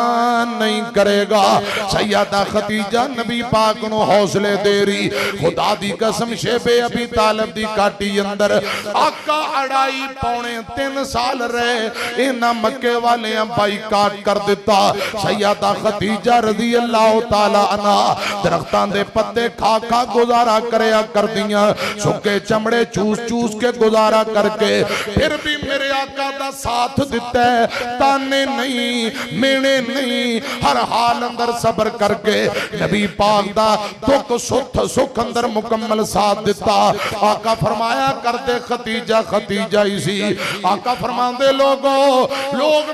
नहीं करेगा। सैयदा खतीजा नबी पाक नू हौसले दे रही, खुदा दी कसम शेबे अबी तालिब दी काटी अंदर आका 2.5-3 साल रहे इन्हां मक्के वाले बाईकाट कर दिता। सैयदा खदीजा रज़ी अल्लाह तआला अन्हा दरख्तां दे पत्ते खा खा गुजारा करया करदियां, सुके चमड़े चूस चूस के गुजारा करके फिर भी मेरे आका दा साथ दिता है। ताने नहीं मेने नहीं, हर हाल अंदर सब्र करके नबी पाक दा दुख सुख अंदर मुकम्मल साथ दिता। आका फरमाया करते खदीजा खदीजा ही सी। आका फरमांदे लोग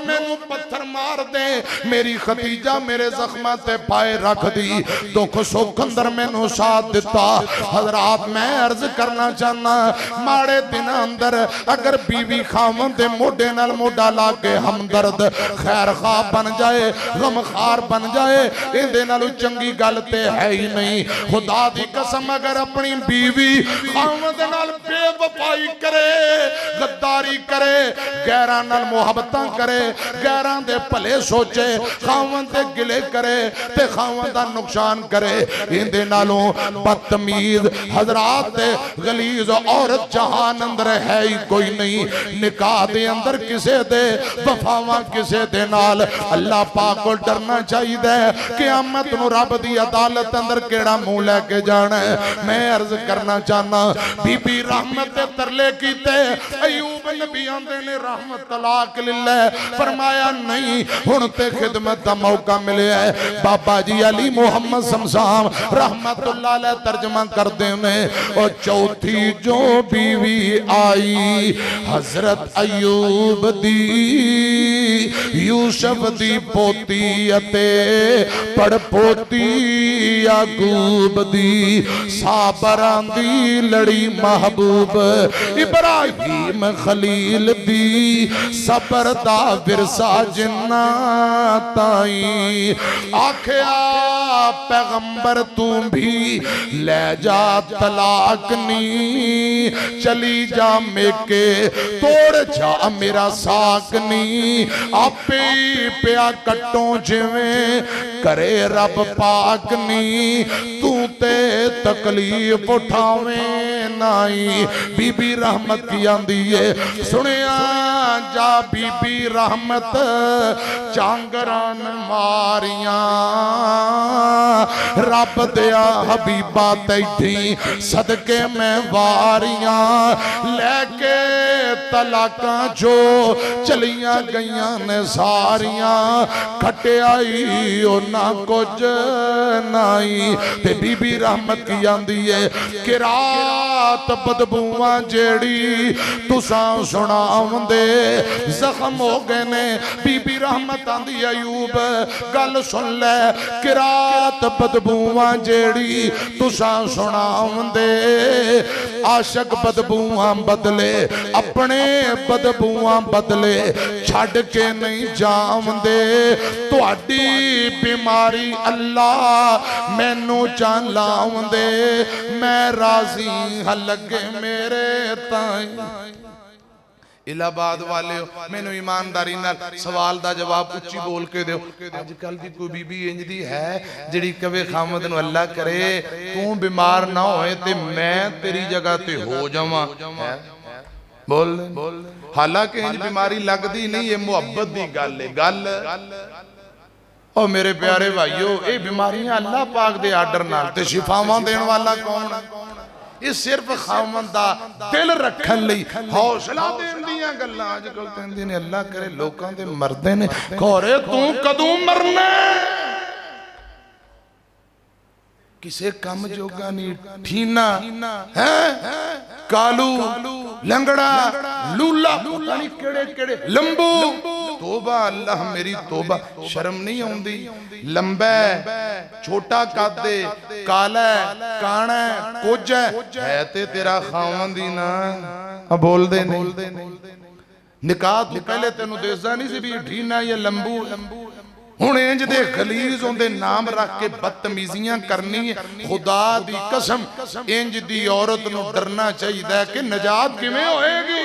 मैनू पत्थर मार दे, मेरी खदीजा मेरे जख्मां ते पाए रख दी, दुख सुख अंदर मैनू साथ दिता। हजरात मैं अर्ज करना चाहना माड़े दिन अंदर अगर बीवी खामन दे मोढे नाल मोढा ला के हमदर्द खैर खा बन जाए, गमखार बन जाए, इहदे नालों चंगी गल ते है ही नहीं। खुदा दी कसम अगर अपनी बीवी खामन दे नाल बेवफाई करे, गद्दारी करे, गैरां नाल मुहब्बतां करे, गैरां दे भले सोचे, खामन ते गिले करे ते खामन दा नुकसान करे, इहदे नालों बदतमीज हजरात गलीज औरत जहान अंदर है ही कोई नहीं। निकाह दे अंदर किसे दे वफावां किसे दे नाल अल्लाह पाक को डरना चाहिए। क़यामत नूं रब दी अदालत अंदर केड़ा मुंह लेके जाना है। मैं अर्ज करना चाहना बीबी रहमत दे तरले कीते, अयूब नबी आंदे ने रहमत तलाक लिल्ला, फरमाया नहीं हुण ते खिदमत दा मौका मिले है। बाबा जी अली मुहम्मद समसाम रहमतुल्लाह अलैह तर्जमा करते ने और चौथी जो बीवी आई हजरत अयूब दी यूसुफ दी पोती अते पड़पोती याकूब दी साबरां दी लड़ी महबूब इब्राहिम खलील दी सबर दा विरसा जिन्ना ताई। आखिया पैगंबर तू भी ले जा तलाक नी, चली जा मेके तोड़ जा मेरा साक नी, आपे पिया कट्टों जिवें करे रब पाक नी, तू ते तकलीफ उठावें नाई। बीबी रहमत की आंदी है सुनिया जा बीबी रहमत चांगरान मारियां रब दिया हबीबा तैठी सदके मैं वारियां लेके तलाका जो चलियां गईयां ने सारियां खटियाई ओना कुछ नाई। ते बीबी रहमत की आंदी है कि रात बदबूआं जेड़ी तुसां सुनावंदे जख्म हो गए ने। बीबी रहमत आंदी अयूब गल सुन ले कि रात बदबूआं जेड़ी तुसां सुनावंदे आशक बदबूआं बदले अपने बदबूआं बदले छड़ के नहीं जावंदे। तुहाडी बीमारी अल्लाह मैनू जान लावंदे मैं राजी हल लगे मेरे ताई। इलाहाबाद वाले मैनू ईमानदारी नाल सवाल दा जवाब उच्ची बोल के दिओ। अजकल दी कोई बीबी इंज दी है जिहड़ी कवे खामद नू अल्लाह करे तू बीमार ना होए ते मैं तेरी जगह ते हो जावां। बोल हालांकि इंज बीमारी लगदी नहीं, ये मुहब्बत दी गल है। गल ओ मेरे प्यारे भाईओ ये बीमारियां अल्लाह पाक दे आर्डर नाल ते शिफावां देण वाला कौन है? ये सिर्फ खामन दा दिल रखन लई हौसला देण दियां गल्लां अजकल कहंदे ने अल्लाह करे लोकां दे मरदे ने घोरे तू कदों मरना किसे कम जोगा नहीं। ठीना है कालू लंगड़ा लूला पता नहीं केड़े केड़े लंबू तोबा अल्लाह मेरी तोबा शर्म नहीं आउंदी। लंबा छोटा कद काला काना कुछ है ते तेरा खावन दी ना बोल दे नहीं। निकाह तो पहले तेनू दसदा नहीं सी भी ठीना या लंबू हुण इंज दे गलीज होंदे नाम रख के बदतमीजियां करनी। खुदा दी कसम इंज दी औरत नू डरना चाहिए कि नजात किवें होएगी।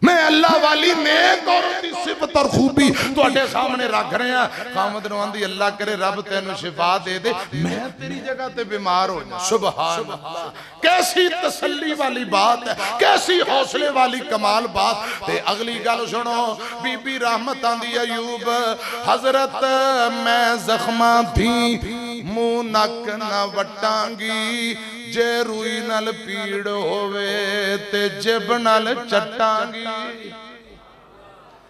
मैं अल्लाह वाली नेक औरत दी सिफत और खूबी तुहाडे सामने रख रहे हैं। खामद नूं आंदी अल्लाह करे रब तैनूं शिफा दे दे, मैं तेरी जगह ते बीमार हो जा। सुभान अल्लाह, कैसी तसल्ली वाली बात है, कैसी हौसले वाली कमाल बात। ते अगली गल सुनो, बीबी रहमत आंदी अयूब हजरत मैं जख्मा थी मुंह नक ना वटांगी, जे रूई नाल पीड़ होवे ते जिब नाल चटांगी।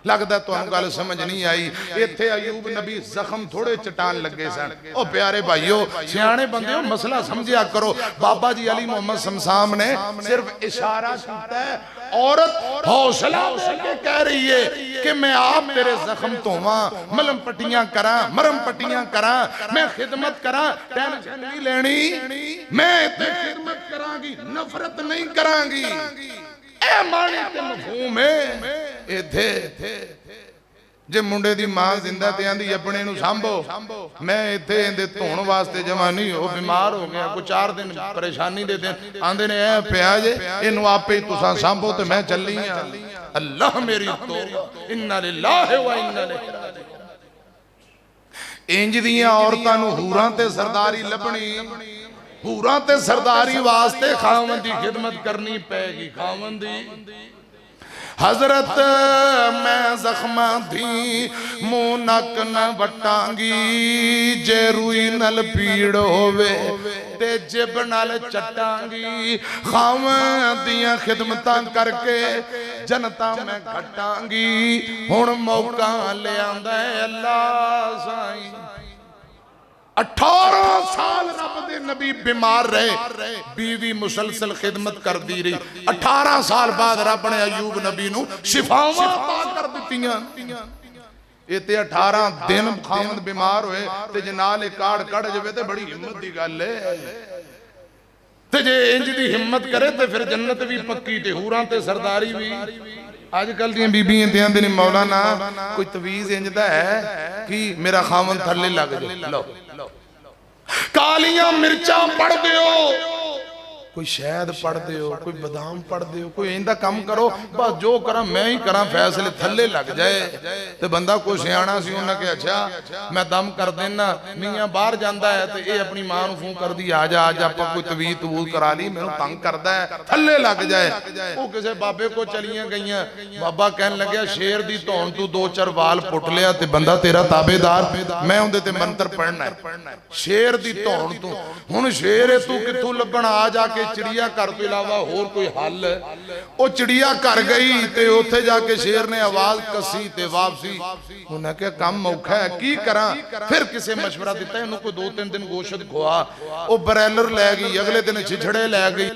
लगता तुहानू गल समझ नहीं आई। इत्थे अयूब नबी जख्म थोड़े चटान लगे सन। ओ प्यारे भाईओ, सियाणे बंदे हो, मसला समझिया करो। बाबा जी अली मोहम्मद समसाम ने सिर्फ इशारा कीता है, औरत हौसला देके कह रही है कि मैं आप तेरे जख्म धोवा, मलम पट्टियां करा, मरम पट्टियां करा, मैं खिदमत करा, टेंशन नहीं लेनी, मैं इत्थे खिदमत करांगी, नफरत नहीं करांगी। ए मानी ते मफहूम है इत्थे। जे मुंडे दी मां जिंदा ते आंदी अपने नूं सांभो, मैं इत्थे इहदे धोण वास्ते जमा नहीं, हो बीमार हो गया कोई 4 दिन परेशानी दे दिन आंदे ने ए पिया जे इहनूं आपे तुसां सांभो ते मैं चली आ। अल्लाह मेरी तौबा, इन्ना लिल्लाहि व इन्ना इलैहि राजिऊन। इंज दियां औरतां नूं हूरां ते सरदारी लभणी, हूरां ते सरदारी वास्ते खावंद दी खिदमत करनी पैगी। खावंद दी हजरत मैं जख्मा थी मुंह नक न वटांगी, जे रूई नल पीड़ होवे ते जिब नाल चटांगी। खावंद दियां खिदमतां करके जनता मैं घटांगी। हुण मौका लियांदा है अल्लाह साईं। 18 साल रब दे नबी बीमार रहे, बीवी मुसलसल खिदमत कर दी रही। 18 साल बाद रब ने अयूब नबी नूं शिफावां अता कर दित्तियां। इत्ते 18 दिन खामद बीमार होए ते जे नाल काड़ कढ़ जावे ते बड़ी हिम्मत दी गल है। ते जे इंज दी हिम्मत करे ते फिर जन्नत भी पक्की ते हूरां ते सरदारी भी। अजकल दी बीबियां ते आंदे ने मौलाना कोई तवीज इंज दा है कि मेरा खामन थल्ले लग जाए। लो कालियां मिर्चां पढ़ दियो, कोई शहद पढ़ दियो, कोई बादाम पढ़ दियो, कोई इंदा कम करो, बस जो करा मैं ही करा, फैसले थल्ले लग जाए। ते बंदा कोई सियाणा सी उन्हें कहा अच्छा मैं दम कर देना, मियां बाहर जाता है तो ये अपनी मां नूं फोन कर दी आ जा आज आप कोई तवीज तबूल करा ली, मैनूं तंग करदा है, थल्ले लग जाए। वो किसी बाबे को चलियां गईयां, बाबा कहन लग्या शेर दी धौन तू 2-4 वाल पुट लिया ते बंदा तेरा ताबेदार, मैं उहदे ते मंत्र पढ़ना है। शेर दी धौन तू हुण शेर तू कित्थों लभण? आ जाके चिड़िया घर तो इलावा होर कोई हल? वो चिड़िया घर गई ते उत्थे जाके शेर ने आवाज कसी ते वापसी। उन्हें क्या काम औखा है, की करा? फिर किसे मशवरा दिता इन्हों कोई 2-3 दिन गोश्त खुआ। वो ब्रैलर लै गई, अगले दिन छिछड़े लै गई।